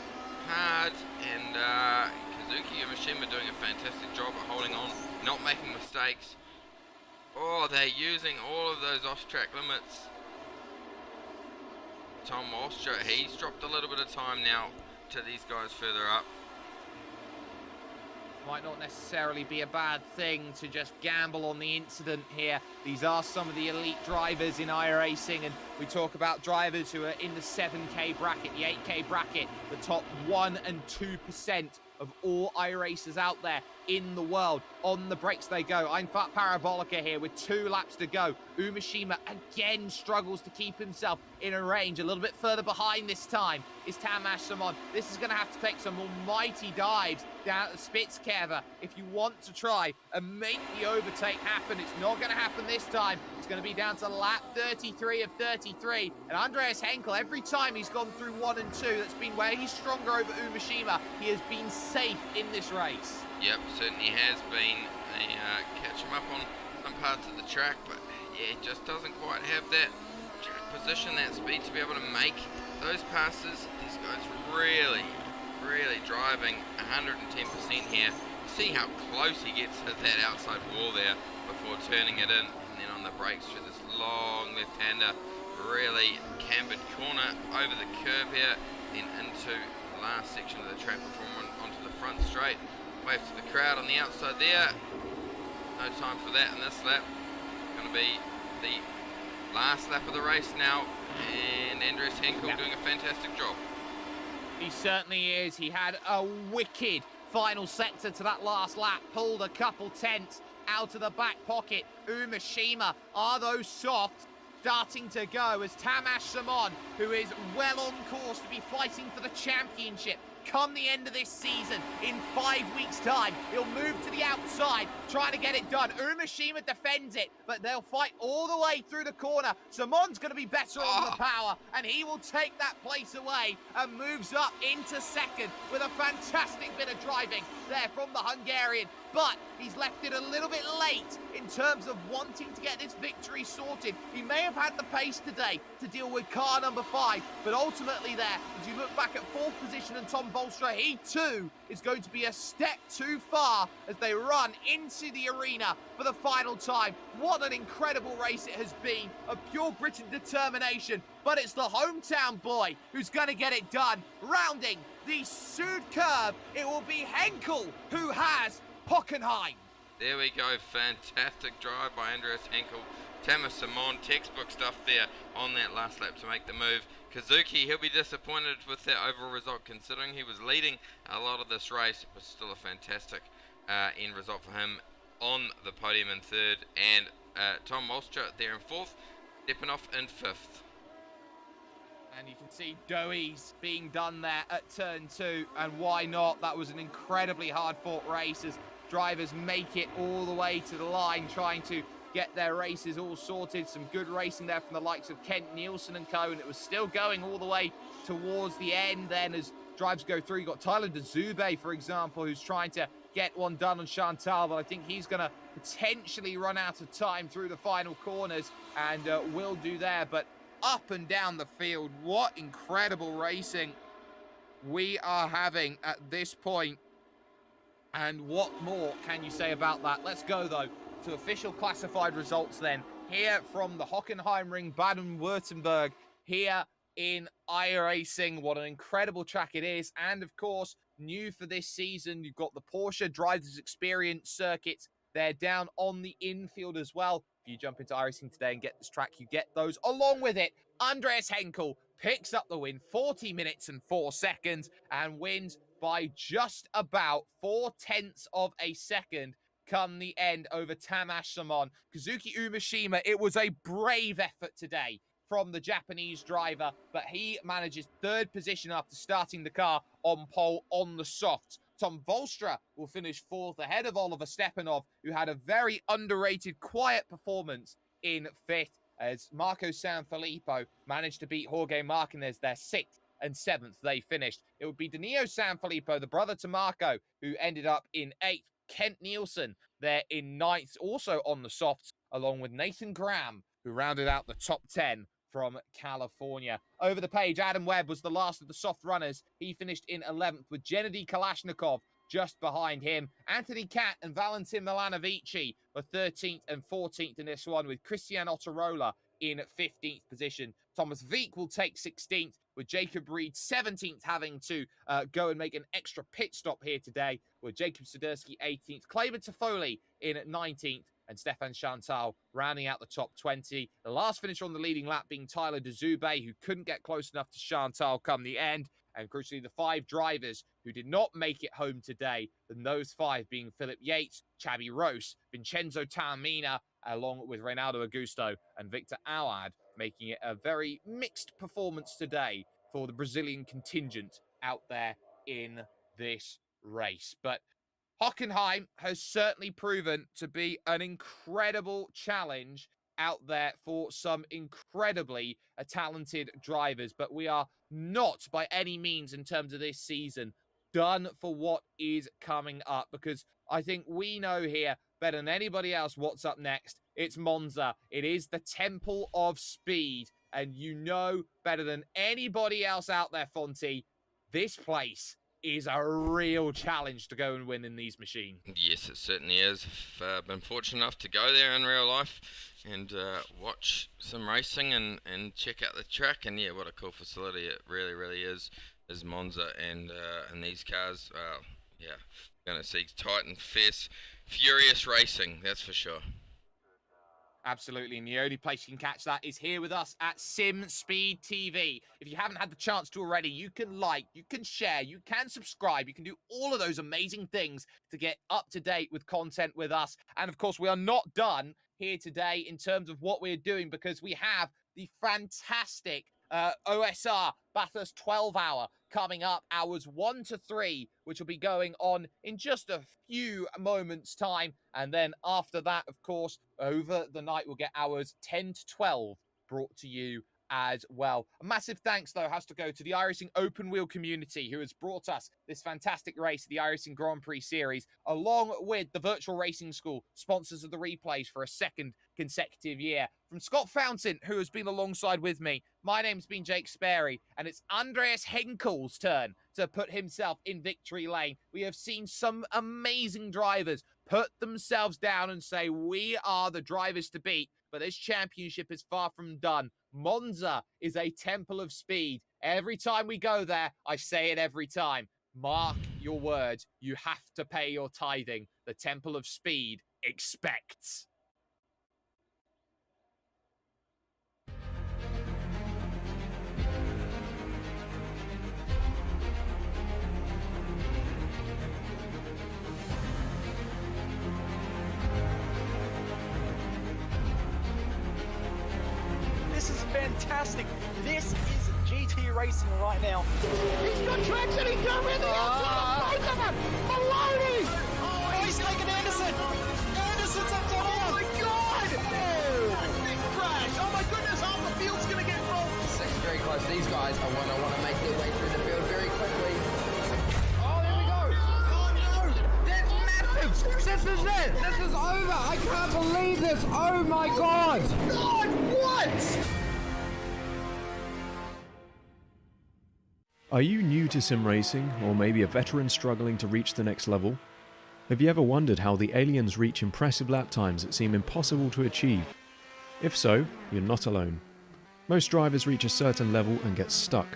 hard, and Kazuki and Mishima doing a fantastic job at holding on, not making mistakes. Oh, they're using all of those off-track limits. Tom Walstra, he's dropped a little bit of time now to these guys further up. Might not necessarily be a bad thing to just gamble on the incident here. These are some of the elite drivers in iRacing, and we talk about drivers who are in the 7K bracket, the 8K bracket, the top 1 and 2% of all iRacers out there in the world. On the brakes they go. Einfahrt Parabolica here with 2 laps to go. Umeshima again struggles to keep himself in a range, a little bit further behind this time is Tamas Simon. This is going to have to take some almighty dives down at the Spitzkever if you want to try and make the overtake happen. It's not going to happen this time. It's going to be down to lap 33 of 33. And Andreas Henkel, every time he's gone through 1 and 2, that's been where he's stronger over Umeshima. He has been safe in this race. Yep, certainly has been. Catch him up on some parts of the track, but yeah, it just doesn't quite have that track position, that speed to be able to make those passes. These guys really driving 110% here. See how close he gets to that outside wall there before turning it in, and then on the brakes through this long left-hander, really cambered corner over the curve here, then into the last section of the track before onto the front straight. Wave to the crowd on the outside there. No time for that in this lap. Going to be the last lap of the race now, and Andreas Henkel doing a fantastic job. He certainly is. He had a wicked final sector to that last lap, pulled a couple tenths out of the back pocket. Umeshima, are those softs starting to go as Tamas Simon, who is well on course to be fighting for the championship come the end of this season in 5 weeks' time. He'll move to the outside, trying to get it done. Umeshima defends it, but they'll fight all the way through the corner. Simon's going to be better on the power, and he will take that place away and moves up into second with a fantastic bit of driving there from the Hungarian. But he's left it a little bit late in terms of wanting to get this victory sorted. He may have had the pace today to deal with car number 5, but ultimately there, as you look back at 4th position and Tom Bolstra, he too is going to be a step too far as they run into the arena for the final time. What an incredible race it has been, of pure grit and determination, but it's the hometown boy who's going to get it done. Rounding the Sud curve, it will be Henkel who has Hockenheim. There we go, fantastic drive by Andreas Henkel. Tamas Simon, textbook stuff there on that last lap to make the move. Kazuki, he'll be disappointed with that overall result considering he was leading a lot of this race, but still a fantastic end result for him on the podium in 3rd. And Tom Molstra there in 4th, stepping off in 5th. And you can see Doe's being done there at turn 2, and why not? That was an incredibly hard-fought race as drivers make it all the way to the line, trying to get their races all sorted. Some good racing there from the likes of Kent Nielsen and co, and it was still going all the way towards the end then as drives go through. You've got Tyler DeZube, for example, who's trying to get one done on Chantal, but I think he's going to potentially run out of time through the final corners, and will do there. But up and down the field, what incredible racing we are having at this point. And what more can you say about that? Let's go, though, to official classified results then. Here from the Hockenheimring Baden-Württemberg, here in iRacing. What an incredible track it is. And, of course, new for this season, you've got the Porsche Drivers Experience circuits. They're down on the infield as well. If you jump into iRacing today and get this track, you get those. Along with it, Andreas Henkel picks up the win, 40 minutes and 4 seconds, and wins by just about 0.4 of a second come the end over Tamas Simon. Kazuki Umeshima, it was a brave effort today from the Japanese driver, but he manages 3rd position after starting the car on pole on the softs. Tom Volstra will finish 4th ahead of Oliver Stepanov, who had a very underrated, quiet performance in 5th, as Marco Sanfilippo managed to beat Jorge Martinez, their 6th and 7th they finished. It would be Danilo Sanfilippo, the brother to Marco, who ended up in 8th. Kent Nielsen there in 9th, also on the softs, along with Nathan Graham, who rounded out the top 10 from California. Over the page, Adam Webb was the last of the soft runners. He finished in 11th, with Gennady Kalashnikov just behind him. Anthony Catt and Valentin Milanovici were 13th and 14th in this one, with Christian Ottarola in 15th position. Thomas Wieck will take 16th, with Jacob Reed 17th, having to go and make an extra pit stop here today, with Jacob Swiderski 18th, Clayton Toffoli in 19th, and Stefan Chantal rounding out the top 20. The last finisher on the leading lap being Tyler DeZube, who couldn't get close enough to Chantal come the end. And crucially, the 5 drivers who did not make it home today, and those 5 being Philip Yates, Chabi Rose, Vincenzo Taormina, along with Reynaldo Augusto and Victor Awad, making it a very mixed performance today for the Brazilian contingent out there in this race. But Hockenheim has certainly proven to be an incredible challenge out there for some incredibly talented drivers. But we are not by any means, in terms of this season, done for what is coming up, because I think we know here better than anybody else what's up next. It's Monza. It is the Temple of Speed. And you know better than anybody else out there, Fonty, this place is a real challenge to go and win in these machines. Yes, it certainly is. I've been fortunate enough to go there in real life and watch some racing and check out the track. And yeah, what a cool facility it really is Monza. And these cars, yeah, going to see tight and fierce, furious racing, that's for sure. Absolutely, and the only place you can catch that is here with us at Sim Speed TV. If you haven't had the chance to already, you can like, you can share, you can subscribe, you can do all of those amazing things to get up to date with content with us. And of course, we are not done here today in terms of what we're doing, because we have the fantastic OSR Bathurst 12 hour coming up, hours 1 to 3, which will be going on in just a few moments time. And then after that, of course, over the night, we'll get hours 10 to 12 brought to you as well. A massive thanks, though, has to go to the iRacing open wheel community, who has brought us this fantastic race, the iRacing Grand Prix Series, along with the Virtual Racing School, sponsors of the replays for a second consecutive year. From Scott Fountain, who has been alongside with me, my name's been Jake Sperry, and it's Andreas Henkel's turn to put himself in victory lane. We have seen some amazing drivers put themselves down and say, we are the drivers to beat, but this championship is far from done. Monza is a temple of speed. Every time we go there, I say it every time. Mark your words. You have to pay your tithing. The temple of speed expects. This is fantastic. This is GT racing right now. He's got traction, he's got everything outside of both of them! Maloney! Oh, he's taking Anderson. Anderson's up top. Oh my god! Oh! Big crash! Oh my goodness, half the field's gonna get rolled! Six very close. These guys are want to make their way through the field very quickly. Oh, there we go. Oh no, that's massive. This is it. This is over. I can't believe this. Oh my god. God, what? Are you new to sim racing, or maybe a veteran struggling to reach the next level? Have you ever wondered how the aliens reach impressive lap times that seem impossible to achieve? If so, you're not alone. Most drivers reach a certain level and get stuck.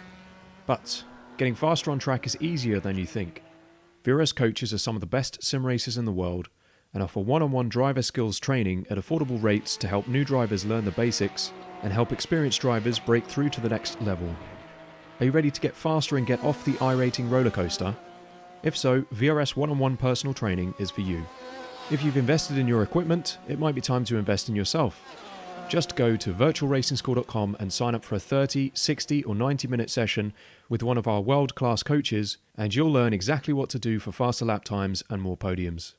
But getting faster on track is easier than you think. VRS coaches are some of the best sim racers in the world and offer one-on-one driver skills training at affordable rates to help new drivers learn the basics and help experienced drivers break through to the next level. Are you ready to get faster and get off the iRating roller coaster? If so, VRS one-on-one personal training is for you. If you've invested in your equipment, it might be time to invest in yourself. Just go to virtualracingschool.com and sign up for a 30, 60 or 90-minute session with one of our world-class coaches, and you'll learn exactly what to do for faster lap times and more podiums.